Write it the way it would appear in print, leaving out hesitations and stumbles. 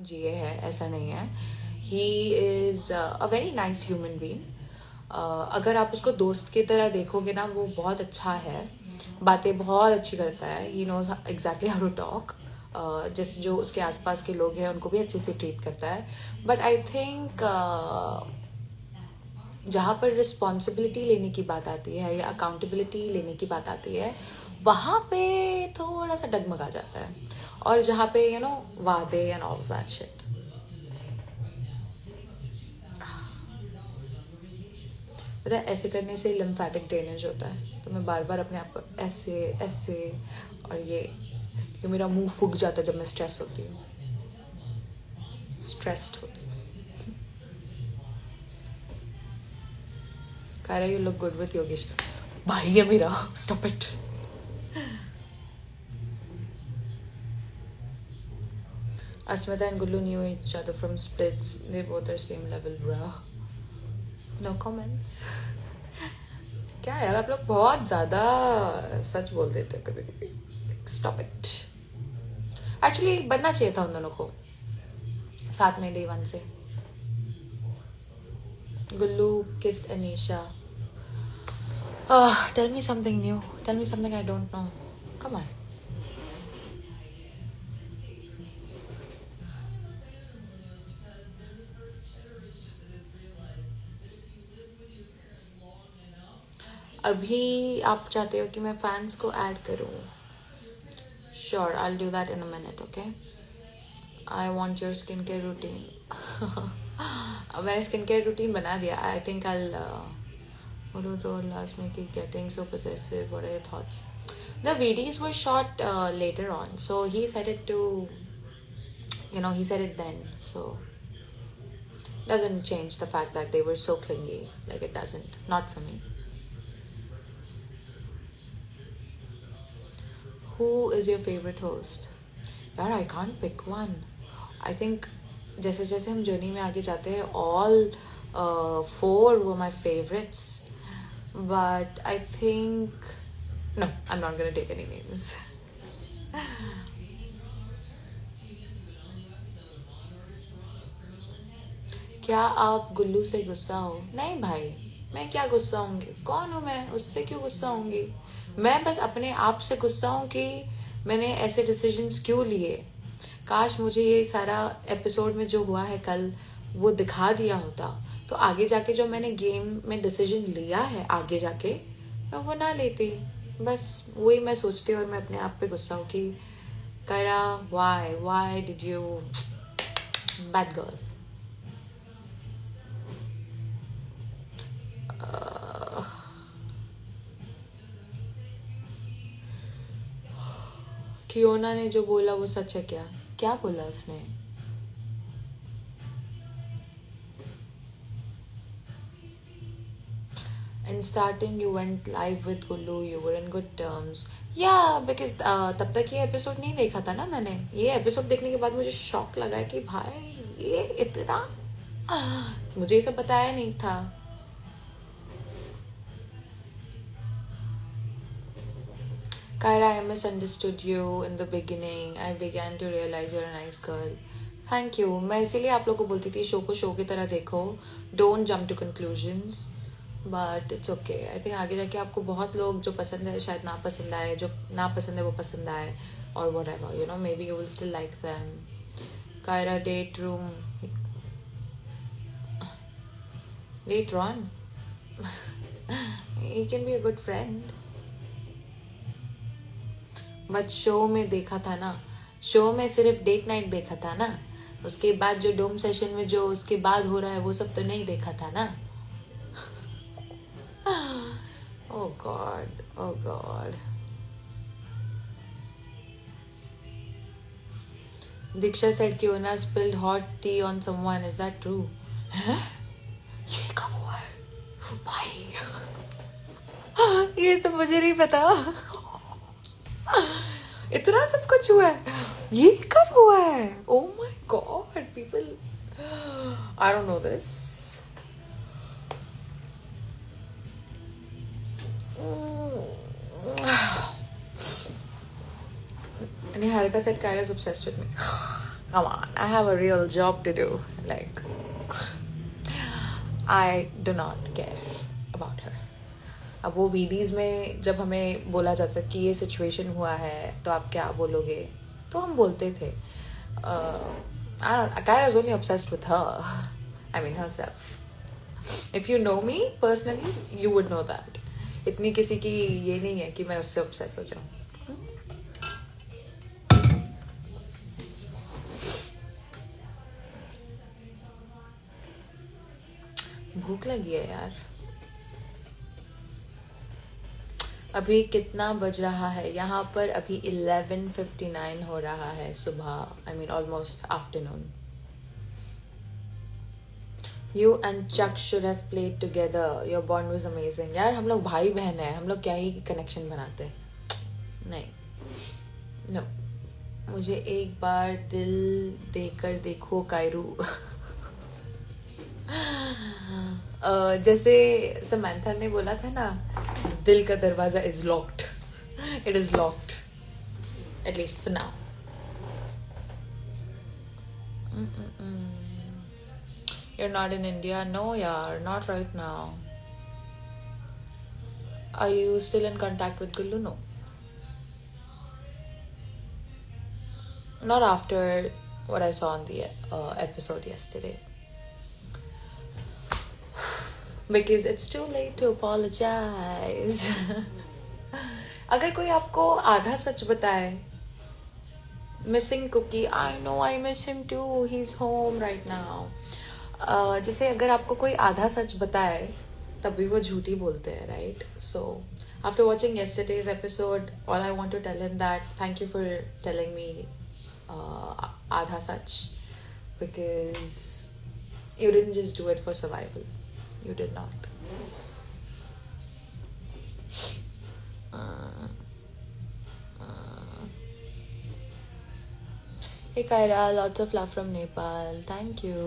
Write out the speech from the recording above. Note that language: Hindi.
जिए है, ऐसा नहीं है. He is a very nice human being. अगर आप उसको दोस्त की तरह देखोगे ना, वो बहुत अच्छा है, बातें बहुत अच्छी करता है. He knows exactly how to talk. जैसे जो उसके आसपास के लोग हैं उनको भी अच्छे से ट्रीट करता है. बट आई थिंक जहाँ पर रिस्पॉन्सिबिलिटी लेने की बात आती है या अकाउंटेबिलिटी लेने की बात आती है, वहाँ पे थोड़ा सा डगमगा जाता है. और जहाँ पे वादे एंड ऑल दैट शिट. पता है, ऐसे करने से लिम्फेटिक ड्रेनेज होता है, तो मैं बार बार अपने आप को ऐसे ऐसे, और ये मेरा मुंह फूक जाता है जब मैं स्ट्रेस होती हूँ, स्ट्रेस्ड होती हूँ. कह रहा you look good with Yogesh. भाई है मेरा, stop it. Asmita and Gullu knew each other from splits. They both are same level, bro. No comments. क्या यार, आप लोग बहुत ज़्यादा सच बोल देते हो कभी कभी. Stop it. एक्चुअली बनना चाहिए था उन दोनों को साथ में day 1 से. Gullu kissed Anisha. Tell me something new. Tell me something I don't know. Come on. अभी आप चाहते हो कि मैं फैंस को ऐड करूँ? Sure, I'll do that in a minute, okay? I want your skincare routine. मैंने skincare routine बना दिया. I think I'll Guru told last week getting so possessive. What are your thoughts? The VDs were shot later on, so he said it to, he said it then, so doesn't change the fact that they were so clingy. Like, it doesn't. Not for me. Who is your favorite host? यार, I can't pick one. I think जैसे जैसे हम जर्नी में आगे जाते हैं, all 4 were my favorites. But I think no, I'm not gonna take any names. क्या आप गुल्लू से गुस्सा हो? नहीं भाई, मैं क्या गुस्सा होंगी? कौन हूँ मैं? उससे क्यों गुस्सा होंगी? मैं बस अपने आप से गुस्सा हूँ कि मैंने ऐसे डिसीजंस क्यों लिए. काश मुझे ये सारा एपिसोड में जो हुआ है कल वो दिखा दिया होता, तो आगे जाके जो मैंने गेम में डिसीजन लिया है आगे जाके, मैं वो ना लेती. बस वही मैं सोचती और मैं अपने आप पे गुस्सा हूँ कि Kyra, why did you, bad girl. Kiona ने जो बोला वो सच है क्या? क्या बोला उसने? In starting you went live with Gullu, you were in good terms. Yeah, because तब तक ये एपिसोड नहीं देखा था ना मैंने. ये एपिसोड देखने के बाद मुझे शॉक लगा कि भाई ये इतना, मुझे ये सब बताया नहीं था. Kyra, I misunderstood you in the beginning. I began to realize you're a nice girl. Thank you. मैं इसीलिए आप लोगों को बोलती थी शो को शो की तरह देखो. Don't jump to conclusions. But it's okay. I think आगे जाके आपको बहुत लोग जो पसंद है शायद ना पसंद आए, जो ना पसंद है वो पसंद आए, or whatever. Maybe you will still like them. Kyra, date room. Date Ron. He can be a good friend. But show में देखा था ना, शो में सिर्फ डेट नाइट देखा था ना. उसके बाद जो डोम सेशन में जो उसके बाद हो रहा है वो सब तो नहीं देखा था ना. Oh God, oh God. Diksha said Kiona spilled hot tea on someone. Is that true? ये कब हुआ है भाई? ये सब मुझे नहीं पता. इतना सब कुछ हुआ है. ये कब हुआ है? Oh my God, people, I don't know this. And Harika said Kyra's obsessed with me. Come on, I have a real job to do. Like, I do not care about her. अब वो वीडीज़ में जब हमें बोला जाता कि ये सिचुएशन हुआ है तो आप क्या बोलोगे, तो हम बोलते थे. Kyra is only obsessed with her. I mean herself. If you know me personally, you would know that. इतनी किसी की ये नहीं है कि मैं उससे obsess हो जाऊँ. भूख लगी है यार. अभी कितना बज रहा है यहाँ पर? अभी 11:59 हो रहा है सुबह. I mean almost afternoon. You and Chuck should have played together. Your bond was amazing. यार हम लोग भाई बहन हैं, हम लोग क्या ही कनेक्शन बनाते हैं. नहीं, no. मुझे एक बार दिल देकर देखो कायरू. जैसे समंथा ने बोला था ना, दिल का दरवाजा is locked. It is locked, at least for now. You're not in India? No, yaar, not right now. Are you still in contact with Gullu? No. Not after what I saw on the episode yesterday. Because it's too late to apologize. अगर कोई आपको आधा सच बताए, missing cookie, I know I miss him too, he's home right now. जैसे अगर आपको कोई आधा सच बताए तभी वो झूठी बोलते हैं, right? So after watching yesterday's episode, all I want to tell him that thank you for telling me आधा सच, because you didn't just do it for survival. You did not. Hey Kyra, lots of love from Nepal. Thank you.